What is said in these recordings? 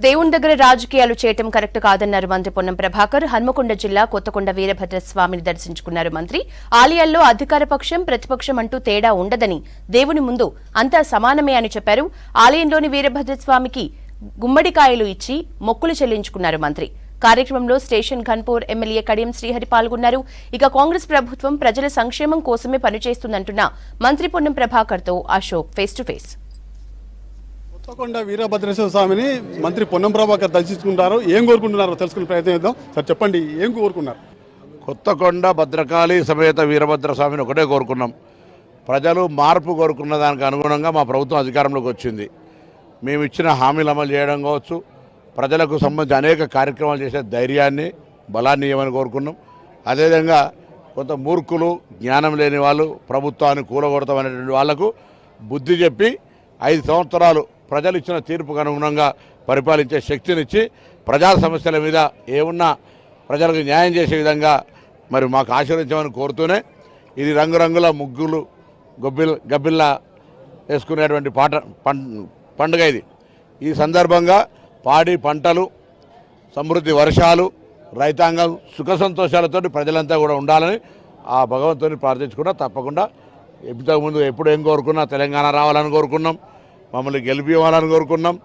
దేవుని దగ్గర రాజకీయాలు చేయటం కరెక్ట్ కాదన్నారు మంత్రి పొన్నం ప్రభాకర్. హన్మకొండ జిల్లా కొత్తకొండ వీరభద్ర స్వామిని దర్శించుకున్నారు మంత్రి. ఆలయాల్లో అధికార పక్షం ప్రతిపక్షం అంటూ తేడా ఉండదని, దేవుని ముందు అంతా సమానమే అని చెప్పారు. ఆలయంలోని వీరభద్ర స్వామికి గుమ్మడికాయలు ఇచ్చి మొక్కులు చెల్లించుకున్నారు మంత్రి. కార్యక్రమంలో స్టేషన్ ఘన్పూర్ ఎమ్మెల్యే కడియం శ్రీహరి పాల్గొన్నారు. ఇక కాంగ్రెస్ ప్రభుత్వం ప్రజల సంక్షేమం కోసమే పనిచేస్తుందంటున్న మంత్రి పొన్నం ప్రభాకర్ తో Ashok face to face. Kothakonda Veerabhadreswara స్వామిని మంత్రి పొన్నం ప్రభాకర్ దర్శించుకుంటారు. ఏం కోరుకుంటున్నారో తెలుసుకునే ప్రయత్నం చేద్దాం. సార్ చెప్పండి, ఏం కోరుకున్నారు? కొత్తకొండ భద్రకాళి సమేత వీరభద్ర స్వామిని ఒకటే కోరుకున్నాం. ప్రజలు మార్పు కోరుకున్న దానికి అనుగుణంగా మా ప్రభుత్వం అధికారంలోకి వచ్చింది. మేము ఇచ్చిన హామీలు అమలు చేయడం కావచ్చు, ప్రజలకు సంబంధించి అనేక కార్యక్రమాలు చేసే ధైర్యాన్ని బలాన్ని ఇవ్వమని కోరుకున్నాం. అదేవిధంగా కొంత మూర్ఖులు, జ్ఞానం లేని వాళ్ళు ప్రభుత్వాన్ని కూలగొడతామనేటువంటి వాళ్లకు బుద్ధి చెప్పి 5 సంవత్సరాలు ప్రజలు ఇచ్చిన తీర్పుకు అనుగుణంగా పరిపాలించే శక్తినిచ్చి ప్రజా సమస్యల మీద ఏమున్నా ప్రజలకు న్యాయం చేసే విధంగా మరి మాకు ఆశీర్వదించమని కోరుతూనే, ఇది రంగురంగుల ముగ్గులు గబ్బిల్లా వేసుకునేటువంటి పండుగ ఇది. ఈ సందర్భంగా పాడి పంటలు, సమృద్ధి వర్షాలు, రైతాంగం సుఖ సంతోషాలతో ప్రజలంతా కూడా ఉండాలని ఆ భగవంతుని ప్రార్థించుకున్నా. తప్పకుండా ఇంతకుముందు ఎప్పుడు ఏం కోరుకున్నా తెలంగాణ రావాలని కోరుకున్నాం, మమ్మల్ని గెలిపివ్వాలని కోరుకున్నాం.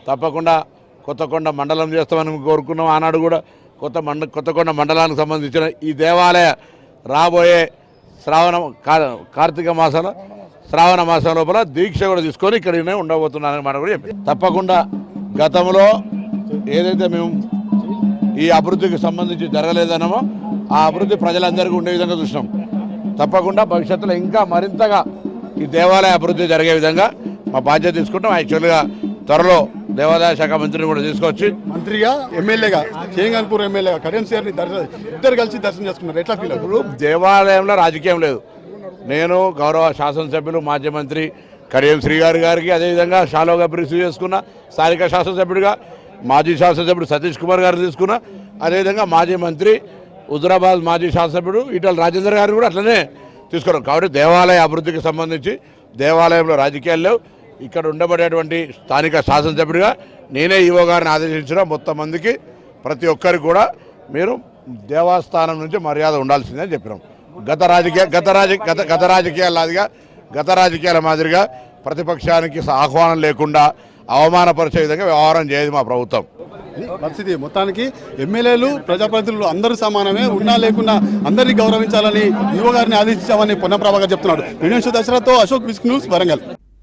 తప్పకుండా కొత్తకొండ మండలం చేస్తామని కోరుకున్నాం. ఆనాడు కూడా కొత్తకొండ మండలానికి సంబంధించిన ఈ దేవాలయ రాబోయే కార్తీక మాసంలో శ్రావణ మాసం లోపల దీక్ష కూడా తీసుకొని ఇక్కడనే ఉండబోతున్నానని మాట కూడా చెప్పి, తప్పకుండా గతంలో ఏదైతే మేము ఈ అభివృద్ధికి సంబంధించి జరగలేదన్నామో ఆ అభివృద్ధి ప్రజలందరికీ ఉండే విధంగా చూసినాం. తప్పకుండా భవిష్యత్తులో ఇంకా మరింతగా ఈ దేవాలయ అభివృద్ధి జరిగే విధంగా మా బాధ్యత తీసుకుంటాం. యాక్చువల్గా త్వరలో దేవాదాయ శాఖ మంత్రిని కూడా తీసుకొచ్చి మంత్రిగా ఎమ్మెల్యేగా ఘన్పూర్ ఎమ్మెల్యేగా కడియం శ్రీహరిని ఇద్దరు కలిసి దర్శనం చేసుకున్నారు. ఎట్లా ఫీల్ అవుతారు? దేవాలయంలో రాజకీయం లేదు. నేను గౌరవ శాసనసభ్యులు మాజీ మంత్రి కడియం శ్రీహరి గారికి అదేవిధంగా షాలోగా రిసీవ్ చేసుకున్న, స్థానిక శాసనసభ్యుడిగా మాజీ శాసనసభ్యుడు సతీష్ కుమార్ గారిని తీసుకున్నా. అదేవిధంగా మాజీ మంత్రి హుజరాబాద్ మాజీ శాసనసభ్యుడు ఈటల రాజేందర్ గారిని కూడా అట్లనే తీసుకున్నాం. కాబట్టి దేవాలయ అభివృద్ధికి సంబంధించి దేవాలయంలో రాజకీయాలు లేవు. ఇక్కడ ఉండబడేటువంటి స్థానిక శాసనసభ్యుడిగా నేనే ఈవో గారిని ఆదేశించిన మొత్తం మందికి ప్రతి ఒక్కరికి కూడా మీరు దేవస్థానం నుంచి మర్యాద ఉండాల్సిందని చెప్పినాం. గత రాజకీయాల మాదిరిగా ప్రతిపక్షానికి ఆహ్వానం లేకుండా అవమానపరిచే విధంగా వ్యవహారం చేయదు మా ప్రభుత్వం. పరిస్థితి మొత్తానికి ఎమ్మెల్యేలు ప్రజాప్రతినిధులు అందరూ సమానమే, ఉన్నా లేకున్నా అందరినీ గౌరవించాలని ఈవో గారిని ఆదేశించామని పొన్నం ప్రభాకర్ చెప్తున్నాడు. దసరాతో అశోక్ న్యూస్ వరంగల్.